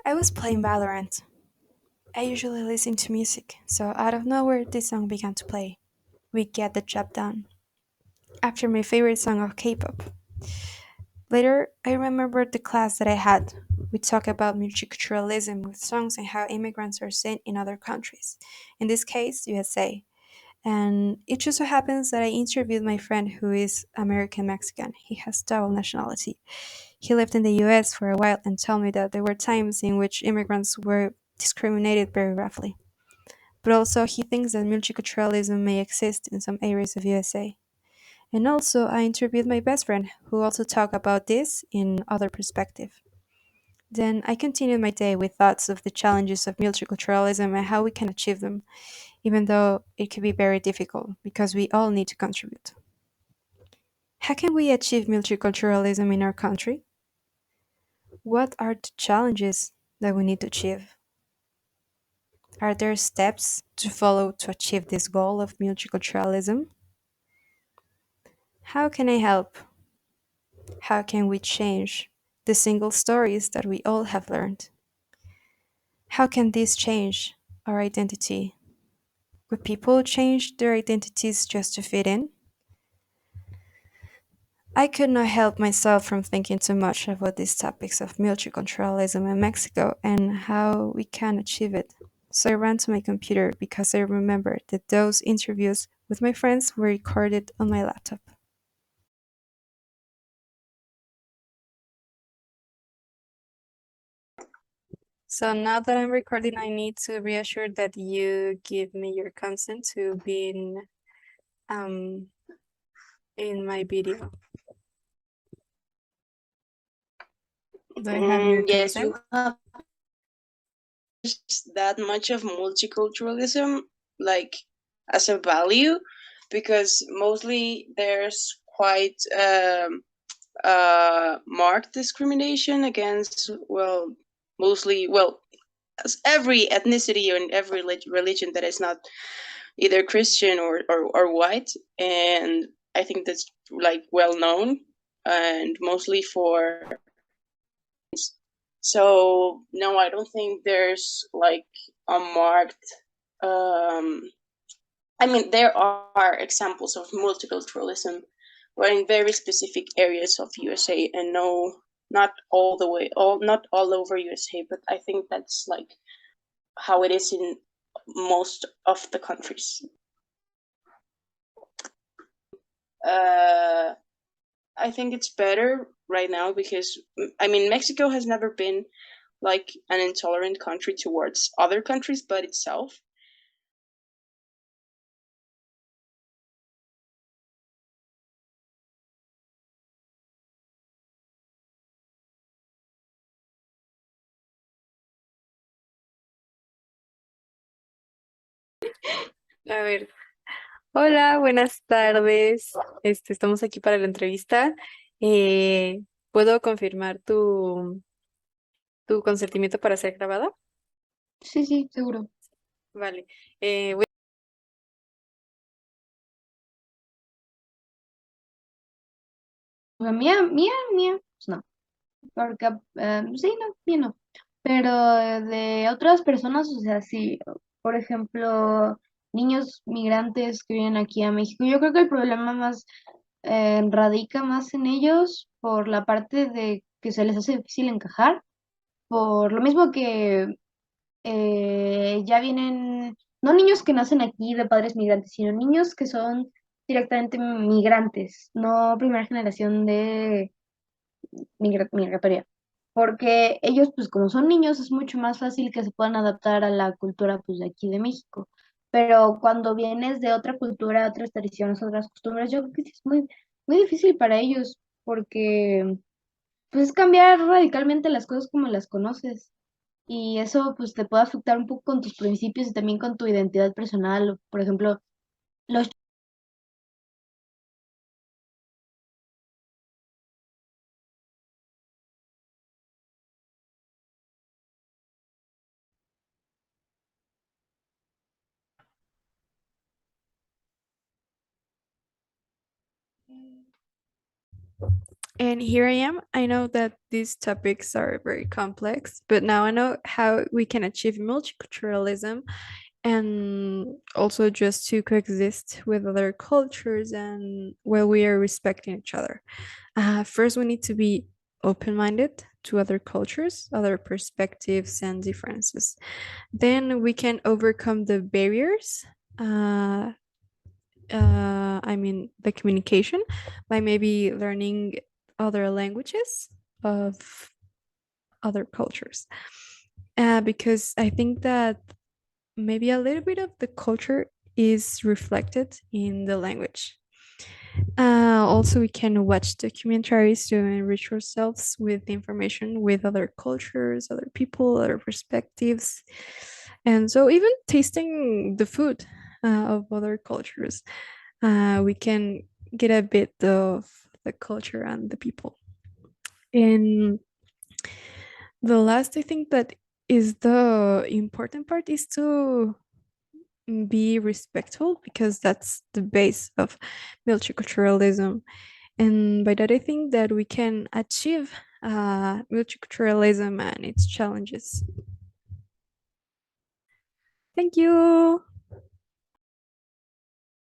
I was playing Valorant. I usually listen to music, so out of nowhere this song began to play. We Get the Job Done, after my favorite song of K-pop. Later, I remembered the class that I had. We talked about multiculturalism with songs and how immigrants are seen in other countries, in this case, USA. And it just so happens that I interviewed my friend who is American Mexican. He has double nationality. He lived in the US for a while and told me that there were times in which immigrants were discriminated very roughly. But also, he thinks that multiculturalism may exist in some areas of USA. And also, I interviewed my best friend, who also talked about this in other perspective. Then I continued my day with thoughts of the challenges of multiculturalism and how we can achieve them, even though it could be very difficult because we all need to contribute. How can we achieve multiculturalism in our country? What are the challenges that we need to achieve? Are there steps to follow to achieve this goal of multiculturalism? How can I help? How can we change the single stories that we all have learned? How can this change our identity? Would people change their identities just to fit in? I could not help myself from thinking too much about these topics of multiculturalism in Mexico and how we can achieve it. So I ran to my computer because I remembered that those interviews with my friends were recorded on my laptop. So now that I'm recording, I need to reassure that you give me your consent to being um, in my video. Do I have your Yes, consent? you have that much of multiculturalism, like as a value, because mostly there's quite marked discrimination against, well, mostly, well, as every ethnicity and every religion that is not either Christian or white. And I think that's like well known and mostly for. So no, I don't think there's like a marked. Um, I mean, there are examples of multiculturalism, but in very specific areas of USA, and no, not all the way, all not all over USA. But I think that's like how it is in most of the countries. Uh, I think it's better right now because I mean Mexico has never been like an intolerant country towards other countries but itself. A ver, hola, buenas tardes. Estamos aquí para la entrevista. ¿Puedo confirmar tu consentimiento para ser grabada? Sí, sí, seguro. Vale. O sea, mía, pues no. Porque, sí, no, mía no. Pero de otras personas, o sea, sí. Por ejemplo, niños migrantes que vienen aquí a México. Yo creo que el problema más radica más en ellos por la parte de que se les hace difícil encajar. Por lo mismo que ya vienen, no niños que nacen aquí de padres migrantes, sino niños que son directamente migrantes, no primera generación de migratoria. Porque ellos, pues como son niños, es mucho más fácil que se puedan adaptar a la cultura, pues, de aquí de México. Pero cuando vienes de otra cultura, otras tradiciones, otras costumbres, yo creo que sí es muy, muy difícil para ellos, porque pues es cambiar radicalmente las cosas como las conoces. Y eso pues te puede afectar un poco con tus principios y también con tu identidad personal. Por ejemplo, los... And here I am. I know that these topics are very complex, but now I know how we can achieve multiculturalism and also just to coexist with other cultures and while we are respecting each other. First, we need to be open minded to other cultures, other perspectives, and differences. Then we can overcome the barriers. Uh, I mean, the communication by maybe learning other languages of other cultures. Because I think that maybe a little bit of the culture is reflected in the language. Also, we can watch documentaries to enrich ourselves with information with other cultures, other people, other perspectives. And so, even tasting the food of other cultures, we can get a bit of the culture and the people. And the last, I think that is the important part is to be respectful because that's the base of multiculturalism. And by that, I think that we can achieve multiculturalism and its challenges. Thank you.